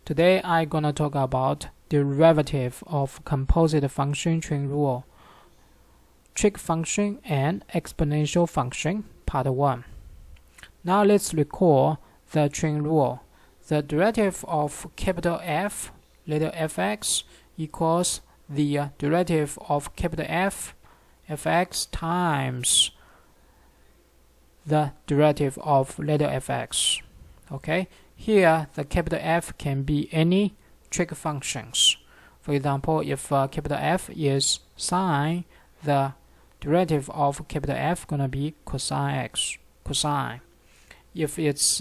Today I'm gonna talk about derivative of composite function chain rule, trig function and exponential function, part 1. Now let's recall the chain rule. The derivative of capital F, little fx, equals the derivative of capital F, fx times the derivative of little fx. Okay, here the capital F can be any trig functions. For example, if capital F is sine, the derivative of capital F gonna be cosine x, cosine. If it's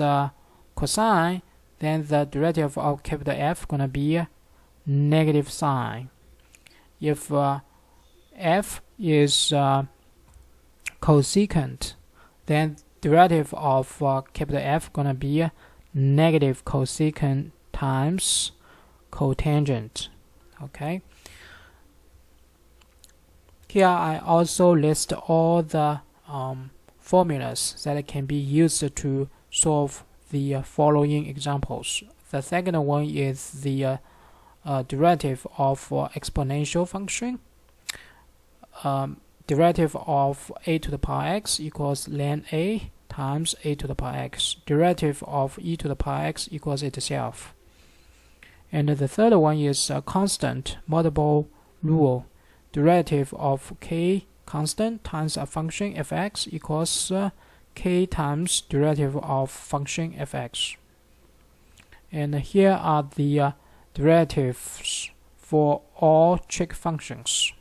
cosine, then the derivative of capital F gonna be negative sine. If F is cosecant, then derivative of capital F gonna be negative cosecant times cotangent. Okay. Here I also list all the formulas that can be used to solve the following examples. The second one is the derivative of exponential function. Derivative of a to the power x equals ln a times a to the power x. Derivative of e to the power x equals itself. And the third one is a constant multiple rule. Derivative of k constant times a function fx equals k times derivative of function fx. And here are the derivatives for all trig functions.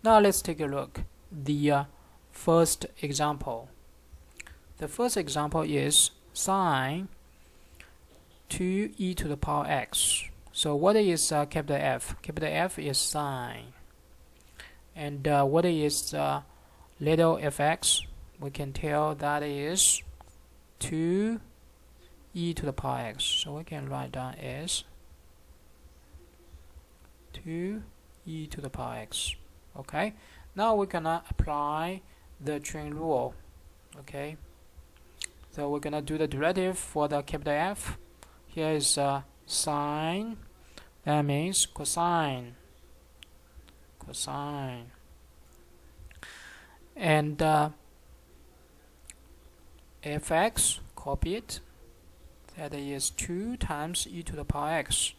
Now let's take a look at the first example. The first example is sine 2e to the power x. So what is capital F? Capital F is sine. And what is little fx? We can tell that is 2e to the power x. So we can write down as 2e to the power x. Okay, now we're gonna apply the chain rule. Okay, so we're gonna do the derivative for the capital F. Here is sine, that means cosine, cosine, and fx, copy it, that is 2 times e to the power x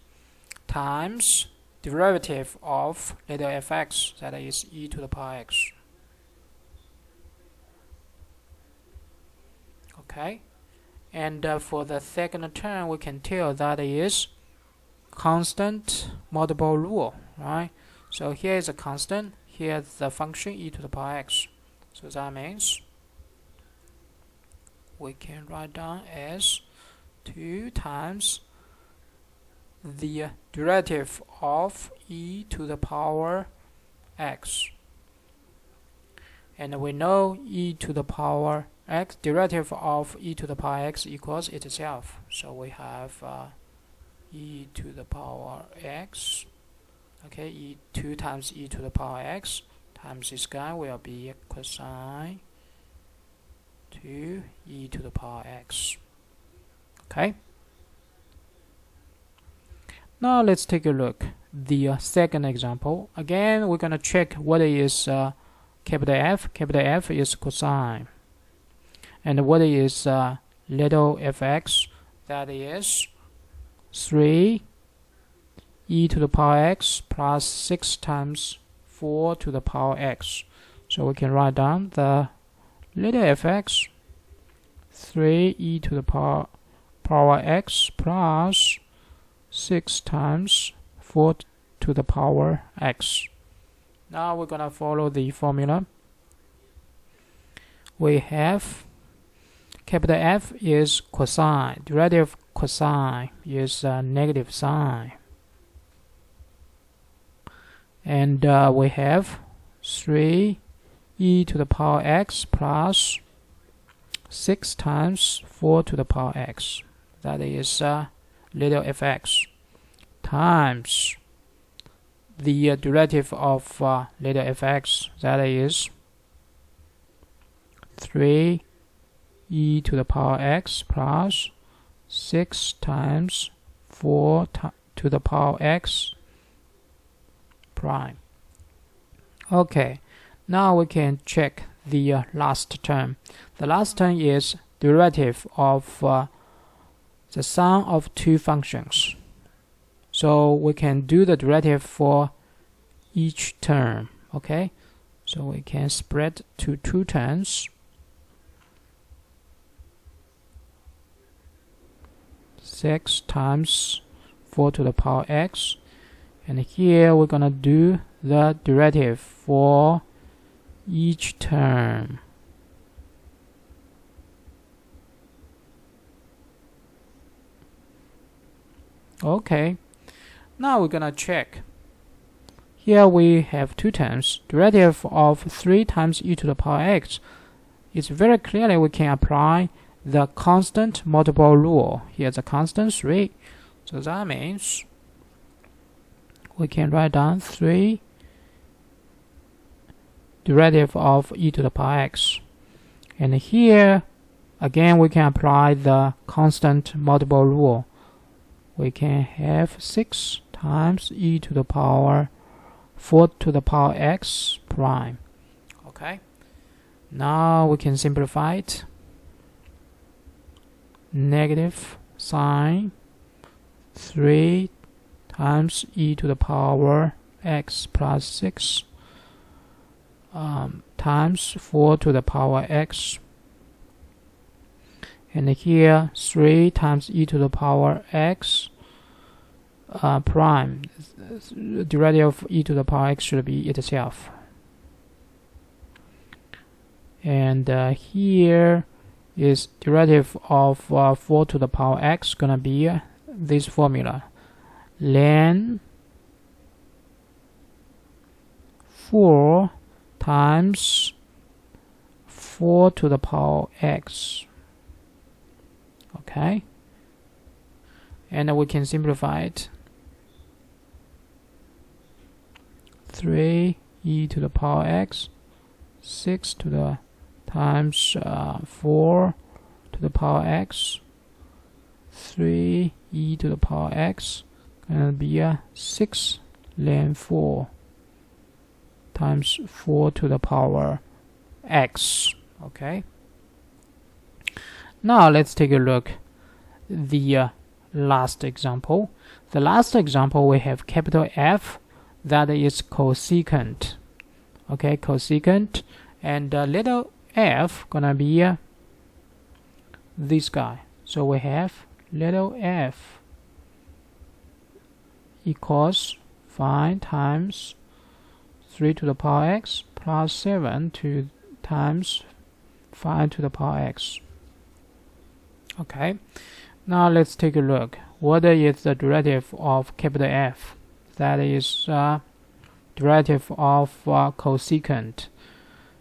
times derivative of little fx, that is e to the power x. Okay, and for the second term, we can tell that is constant multiple rule, right? So here is a constant, here is the function e to the power x. So that means we can write down as 2 times the derivative of e to the power x. And we know e to the power x, derivative of e to the power x equals itself. So we have e to the power x. Okay, 2 times e to the power x times this guy will be cosine 2 e to the power x. Okay. Now let's take a look at the second example. Again, we're gonna check what is capital F. Capital F is cosine. And what is little fx? That is 3 e to the power x plus 6 times 4 to the power x. So we can write down the little fx, 3 e to the power x plus 6 times 4 to the power x. Now we're gonna follow the formula. We have capital F is cosine. Derivative of cosine is negative sine. And we have 3 e to the power x plus 6 times 4 to the power x. That is little fx times the derivative of little fx, that is 3 e to the power x plus 6 times 4 to the power x prime. Okay, now we can check the last term. The last term is derivative of the sum of two functions. So we can do the derivative for each term. Okay, so we can spread to two terms. 6 times 4 to the power x, and here we're gonna do the derivative for each term. Okay, now we're gonna check. Here we have two terms. Derivative of 3 times e to the power x. It's very clearly we can apply the constant multiple rule. Here's a constant 3. So that means we can write down 3 derivative of e to the power x. And here, again, we can apply the constant multiple rule. We can have 6 times e to the power 4 to the power x prime. Okay, now we can simplify it. Negative sine 3 times e to the power x plus 6 times 4 to the power x, and here 3 times e to the power x prime. Derivative of e to the power x should be itself. And here is derivative of 4 to the power x gonna be this formula. Ln 4 times 4 to the power x. Okay, and we can simplify it. 3 e to the power x, 6 to the times 4 to the power x, 3 e to the power x, gonna be 6 ln 4 times 4 to the power x. Okay, now let's take a look at the last example. The last example, we have capital F, that is cosecant. Okay, cosecant, and little f gonna be this guy. So we have little f equals 5 times 3 to the power x plus 7 times 5 to the power x. Okay, now let's take a look. What is the derivative of capital F? That is derivative of cosecant.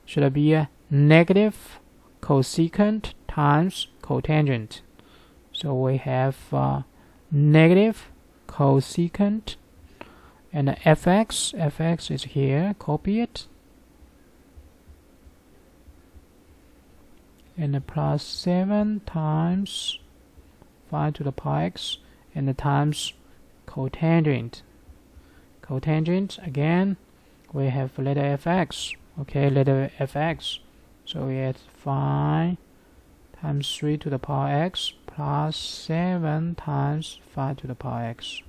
Should be negative cosecant times cotangent. So we have negative cosecant, and fx is here, copy it, and plus 7 times 5 to the power x, and the times cotangent. Cotangent, again, we have letter fx. Okay, letter fx. So we have 5 times 3 to the power x plus 7 times 5 to the power x.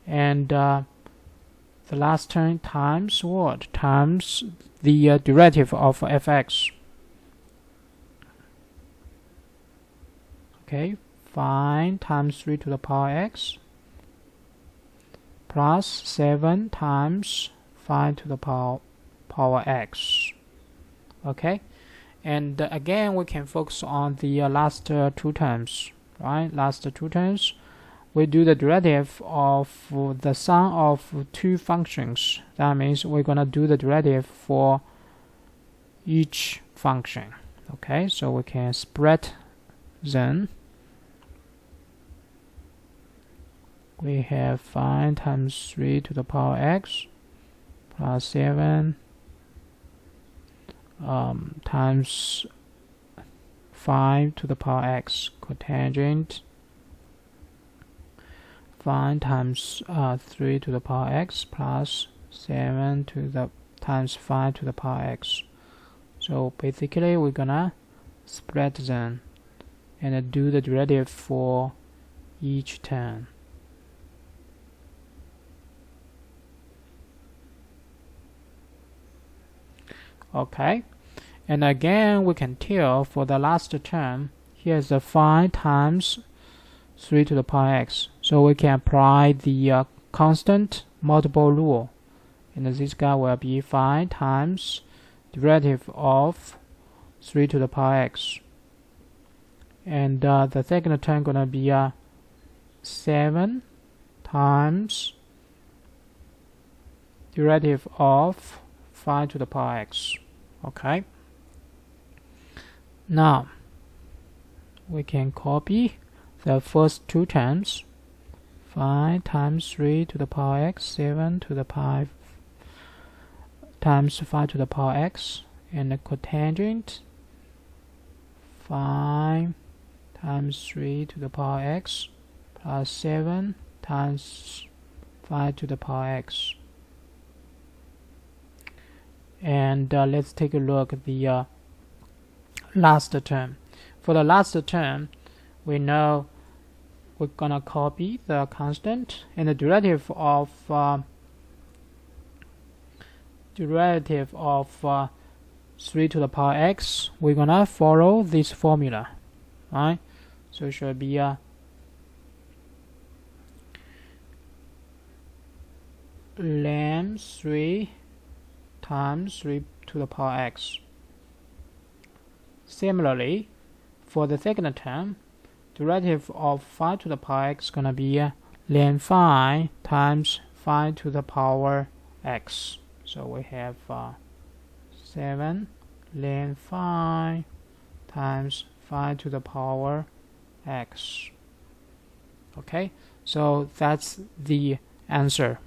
And the last term times what? Times the derivative of fx. Okay, 5 times 3 to the power x plus 7 times 5 to the power x. Okay, and again we can focus on the last two terms, right? Last two terms, we do the derivative of the sum of two functions. That means we're gonna do the derivative for each function. Okay, so we can spread them. We have 5 times 3 to the power x plus 7 times 5 to the power x, cotangent 5 times 3 to the power x plus 7 to the times 5 to the power x. So basically we're gonna split them and do the derivative for each term. Okay, and again we can tell for the last term, here's the 5 times 3 to the power x. So we can apply the constant multiple rule, and this guy will be 5 times derivative of 3 to the power x. And the second term gonna be 7 times derivative of 5 to the power x. Okay, now we can copy the first two terms, 5 times 3 to the power x, 7 to the power times 5 to the power x, and the cotangent 5 times 3 to the power x plus 7 times 5 to the power x. And let's take a look at the last term. For the last term, we know we're gonna copy the constant, and the derivative of 3 to the power x, we're gonna follow this formula, right? So it should be ln 3 times 3 to the power x. Similarly, for the second term, derivative of 5 to the power x is gonna be ln 5 times 5 to the power x. So we have 7 ln 5 times 5 to the power x. Okay, so that's the answer.